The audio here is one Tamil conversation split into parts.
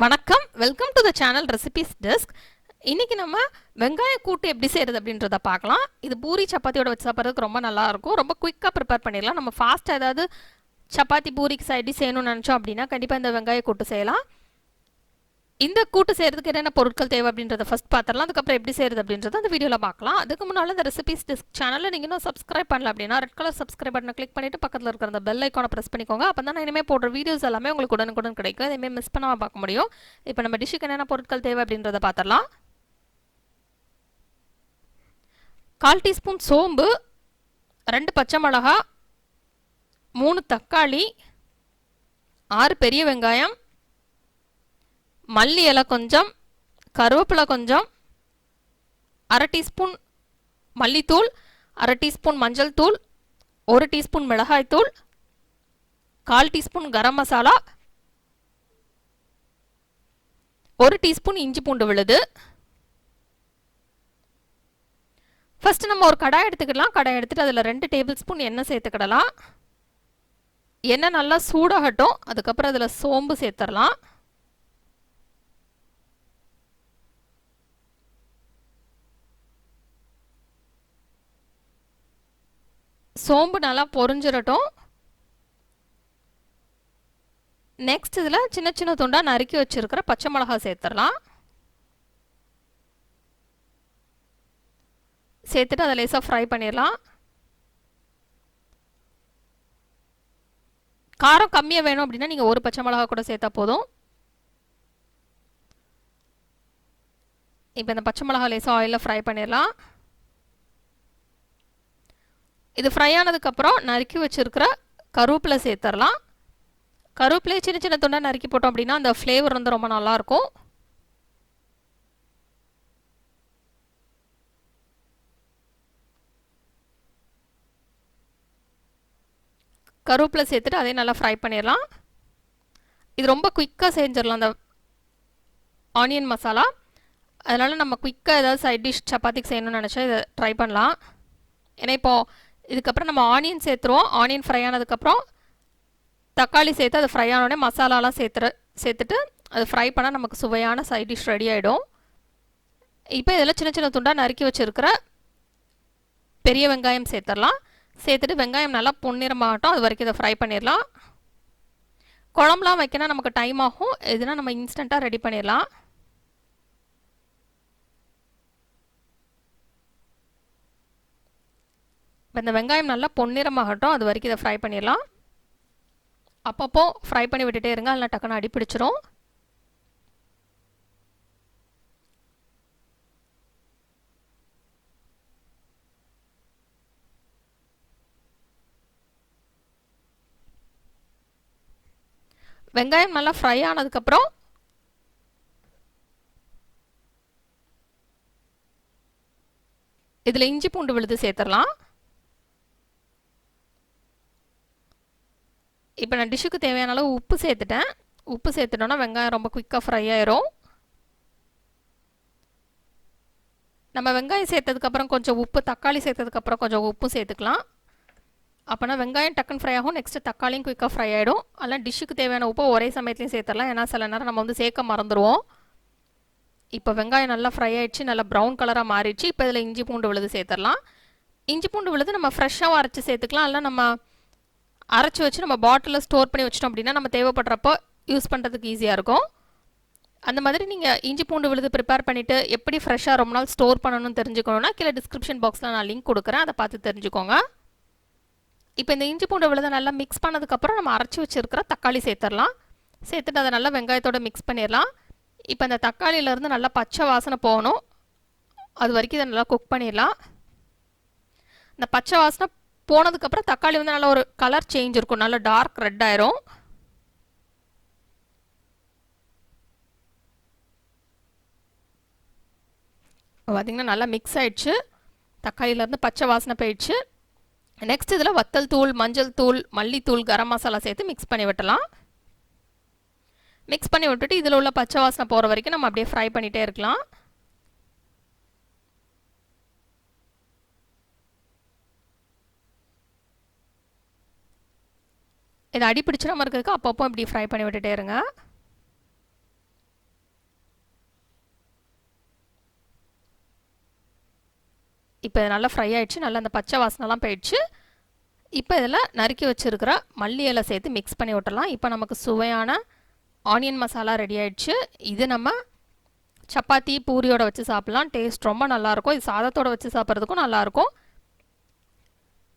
வணக்கம், welcome to the channel recipes desk. இன்னைக்கு நம்ம வெங்காய கூட்டு எப்படி செய்யறது அப்படின்றத பார்க்கலாம். இது பூரி சப்பாத்தியோட வச்சு சாப்பிட்றதுக்கு ரொம்ப நல்லா இருக்கும். ரொம்ப குயிக்காக ப்ரிப்பேர் பண்ணிடலாம். நம்ம ஃபாஸ்ட்டாக ஏதாவது சப்பாத்தி பூரிக்கு சைடி செய்யணும்னு நினச்சோம் அப்படின்னா கண்டிப்பாக இந்த வெங்காய கூட்டு செய்யலாம். இந்த கூட்டு செய்கிறதுக்கு என்னென்ன பொருட்கள் தேவை அப்படின்றத ஃபஸ்ட் பார்த்துடலாம். அதுக்கப்புறம் எப்படி செய்கிறது அப்படின்றத அந்த வீடியோவில் பார்க்கலாம். அதுக்கு முன்னால் இந்த ரெசிபிஸ் டெஸ்க் சேனலில் நீங்கள் இன்னும் சப்ஸ்கிரைப் பண்ணல அப்படின்னா ரெட் கலர் சப்ஸ்கிரைப் பட்டனை கிளிக் பண்ணிவிட்டு பக்கத்தில் இருக்கிற அந்த பெல் ஐக்கானை ப்ரெஸ் பண்ணிக்கோங்க. அப்போ தான் நான் இனிமேல் போடுற வீடியோஸ் எல்லாமே உங்களுக்கு உடனுக்குடன் கிடைக்கும். இதேமாதிரி மிஸ் பண்ணாமல் பார்க்க முடியும். இப்போ நம்ம டிஷ்ஷுக்கு என்னென்ன பொருட்கள் தேவை அப்படின்றத பார்த்துடலாம். 1/4 டீஸ்பூன் சோம்பு, 2 பச்சை மிளகா, 3 தக்காளி, 6 பெரிய வெங்காயம், மல்லி இலை கொஞ்சம், கருவேப்பிலை கொஞ்சம், 1/2 டீஸ்பூன் மல்லித்தூள், 1/2 டீஸ்பூன் மஞ்சள் தூள், 1 டீஸ்பூன் மிளகாய் தூள், 1/4 டீஸ்பூன் கரம் மசாலா, 1 டீஸ்பூன் இஞ்சி பூண்டு விழுது. ஃபர்ஸ்ட் நம்ம ஒரு கடாய் எடுத்துக்கலாம். கடாய் எடுத்துட்டு அதில் 2 டேபிள் ஸ்பூன் எண்ணெய் சேர்த்துக்கிடலாம். எண்ணெய் நல்லா சூடாகட்டும். அதுக்கப்புறம் அதில் சோம்பு சேர்த்துடலாம். சோம்பு நல்லா பொரிஞ்சிடட்டும். நெக்ஸ்ட் இதில் சின்ன சின்ன துண்டாக நறுக்கி வச்சிருக்கிற பச்சை மிளகாய் சேர்த்துடலாம். சேர்த்துட்டு அதை லேசாக ஃப்ரை பண்ணிடலாம். காரம் கம்மியாக வேணும் அப்படின்னா நீங்கள் ஒரு பச்சை மிளகாய் கூட சேர்த்தா போதும். இப்போ இந்த பச்சை மிளகாய் லேசாக ஆயிலில் ஃப்ரை பண்ணிடலாம். இது ஃப்ரை ஆனதுக்கப்புறம் நறுக்கி வச்சுருக்கிற கருவேப்பிலை சேர்த்துடலாம். கருவேப்பிலை சின்ன சின்ன துண்டாக நறுக்கி போட்டோம் அப்படின்னா அந்த ஃப்ளேவர் வந்து ரொம்ப நல்லாயிருக்கும். கருவேப்பிலை சேர்த்துட்டு அதே நல்லா ஃப்ரை பண்ணிடலாம். இது ரொம்ப குயிக்காக செஞ்சிடலாம் அந்த ஆனியன் மசாலா. அதனால் நம்ம குயிக்காக ஏதாவது சைட் டிஷ் சப்பாத்திக்கு செய்யணும்னு நினச்சா இதை ட்ரை பண்ணலாம். ஏன்னா இப்போது இதுக்கப்புறம் நம்ம ஆனியன் சேர்த்துருவோம். ஆனியன் ஃப்ரை ஆனதுக்கப்புறம் தக்காளி சேர்த்து அது ஃப்ரை ஆனோடனே மசாலாலாம் சேர்த்துட்டு அது ஃப்ரை பண்ணால் நமக்கு சுவையான சைட் டிஷ் ரெடி ஆகிடும். இப்போ இதில் சின்ன சின்ன துண்டாக நறுக்கி வச்சுருக்கிற பெரிய வெங்காயம் சேர்த்துடலாம். சேர்த்துட்டு வெங்காயம் நல்லா பொன்னிறமாகட்டும். அது வரைக்கும் இதை ஃப்ரை பண்ணிடலாம். குழம்புலாம் வைக்கணும் நமக்கு டைம் ஆகும். இதுனா நம்ம இன்ஸ்டண்ட்டாக ரெடி பண்ணிடலாம். இப்போ இந்த வெங்காயம் நல்லா பொன்னிறமாகட்டும். அது வரைக்கும் இதை ஃப்ரை பண்ணிடலாம். அப்பப்போ ஃப்ரை பண்ணி விட்டுட்டே இருங்க, அதில் டக்குன்னு அடி பிடிச்சிரும். வெங்காயம் நல்லா ஃப்ரை ஆனதுக்கப்புறம் இதில் இஞ்சி பூண்டு விழுது சேர்த்துடலாம். இப்போ நான் டிஷ்ஷுக்கு தேவையான அளவு உப்பு சேர்த்துட்டேன். உப்பு சேர்த்துட்டோன்னா வெங்காயம் ரொம்ப குயிக்காக ஃப்ரை ஆயிரும். நம்ம வெங்காயம் சேர்த்ததுக்கப்புறம் கொஞ்சம் உப்பு, தக்காளி சேர்த்ததுக்கப்புறம் கொஞ்சம் உப்பு சேர்த்துக்கலாம். அப்போனா வெங்காயம் டக்குன்னு ஃப்ரை ஆகும். நெக்ஸ்ட்டு தக்காளியும் குயிக்காக ஃப்ரை ஆகிடும். அதெல்லாம் டிஷ்ஷுக்கு தேவையான உப்பை ஒரே சமயத்துலையும் சேர்த்துடலாம். ஏன்னா சில நேரம் நம்ம வந்து சேர்க்க மறந்துடுவோம். இப்போ வெங்காயம் நல்லா ஃப்ரை ஆகிடுச்சு, நல்லா ப்ரௌன் கலராக மாறிடுச்சு. இப்போ இதில் இஞ்சி பூண்டு விழுது சேர்த்துடலாம். இஞ்சி பூண்டு விழுது நம்ம ஃப்ரெஷ்ஷாக அரைச்சி சேர்த்துக்கலாம். இல்லை நம்ம அரைச்சி வச்சு நம்ம பாட்டிலில் ஸ்டோர் பண்ணி வச்சிட்டோம் அப்படின்னா நம்ம தேவைப்படுறப்போ யூஸ் பண்ணுறதுக்கு ஈஸியாக இருக்கும். அந்த மாதிரி நீங்கள் இஞ்சி பூண்டு விழுது ப்ரிப்பேர் பண்ணிவிட்டு எப்படி ஃப்ரெஷ்ஷாக ரொம்ப நாள் ஸ்டோர் பண்ணணும்னு தெரிஞ்சுக்கணுன்னா கீழே டிஸ்கிரிப்ஷன் பாக்ஸில் நான் லிங்க் கொடுக்குறேன், அதை பார்த்து தெரிஞ்சுக்கோங்க. இப்போ இந்த இஞ்சி பூண்டு விழுதை நல்லா மிக்ஸ் பண்ணதுக்கப்புறம் நம்ம அரைச்சி வச்சுருக்கிற தக்காளி சேர்த்துடலாம். சேர்த்துட்டு அதை நல்லா வெங்காயத்தோடு மிக்ஸ் பண்ணிடலாம். இப்போ இந்த தக்காளியிலேருந்து நல்லா பச்சை வாசனை போகணும். அது வரைக்கும் இதை நல்லா குக் பண்ணிடலாம். இந்த பச்சை வாசனை போனதுக்கப்புறம் தக்காளி வந்து நல்லா ஒரு கலர் சேஞ்ச் இருக்கும், நல்லா டார்க் ரெட் ஆயிரும். பார்த்திங்கன்னா நல்லா மிக்ஸ் ஆகிடுச்சு. தக்காளியிலேருந்து பச்சை வாசனை போயிடுச்சு. நெக்ஸ்ட் இதில் வத்தல் தூள், மஞ்சள் தூள், மல்லித்தூள், கரம் மசாலா சேர்த்து மிக்ஸ் பண்ணி விட்டலாம். மிக்ஸ் பண்ணி விட்டுட்டு இதில் உள்ள பச்சை வாசனை போகிற வரைக்கும் நம்ம அப்படியே ஃப்ரை பண்ணிகிட்டே இருக்கலாம். இதை அடி பிடிச்சிடாமல் இருக்கிறதுக்கு அப்பப்போ இப்படி ஃப்ரை பண்ணி விட்டுட்டே இருங்க. இப்போ நல்லா ஃப்ரை ஆயிடுச்சு, நல்லா அந்த பச்சை வாசனைலாம் போயிடுச்சு. இப்போ இதில் நறுக்கி வச்சுருக்கிற மல்லி இலை சேர்த்து மிக்ஸ் பண்ணி விட்டுறலாம். இப்போ நமக்கு சுவையான ஆனியன் மசாலா ரெடி ஆயிடுச்சு. இது நம்ம சப்பாத்தி பூரியோட வச்சு சாப்பிட்லாம். டேஸ்ட் ரொம்ப நல்லாயிருக்கும். இது சாதத்தோடு வச்சு சாப்பிட்றதுக்கும் நல்லாயிருக்கும்.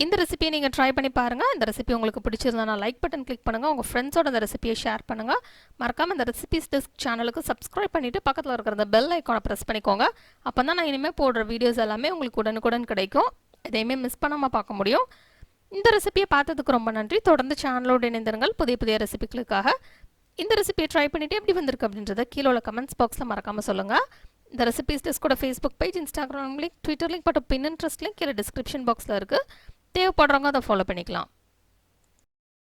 இந்த ரெசிபியை நீங்கள் ட்ரை பண்ணி பாருங்கள். இந்த ரெசிபி உங்களுக்கு பிடிச்சிருந்தா லைக் பட்டன் கிளிக் பண்ணுங்கள். உங்கள் ஃப்ரெண்ட்ஸோட இந்த ரெசிபியை ஷேர் பண்ணுங்கள். மறக்காமல் இந்த ரெசிபிஸ் டெஸ்க் சேனலுக்கு சப்ஸ்கிரைப் பண்ணிவிட்டு பக்கத்தில் இருக்கிற இந்த பெல் ஐக்கானை ப்ரெஸ் பண்ணிக்கோங்க. அப்போ தான் நான் இனிமேல் போடுற வீடியோஸ் எல்லாமே உங்களுக்கு உடனுக்குடன் கிடைக்கும். எதையுமே மிஸ் பண்ணாமல் பார்க்க முடியும். இந்த ரெசிபியை பார்த்ததுக்கு ரொம்ப நன்றி. தொடர்ந்து சேனலோடு இணைந்திருங்கள் புதிய புதிய ரெசிபிகளுக்காக. இந்த ரெசிபியை ட்ரை பண்ணிவிட்டு எப்படி வந்திருக்கு அப்படின்றத கீழே உள்ள கமெண்ட்ஸ் பாக்ஸில் மறக்காமல் சொல்லுங்கள். இந்த ரெசிபிஸ் டெஸ்கோட Facebook page, Instagram link, Twitter link மற்றும் பின்இன்ட்ரெஸ்ட் லிங்க் கீழே டிஸ்கிரிப்ஷன் பாக்ஸில் இருக்குது. தேவைப்படுறவங்க அதை ஃபாலோ பண்ணிக்கலாம்.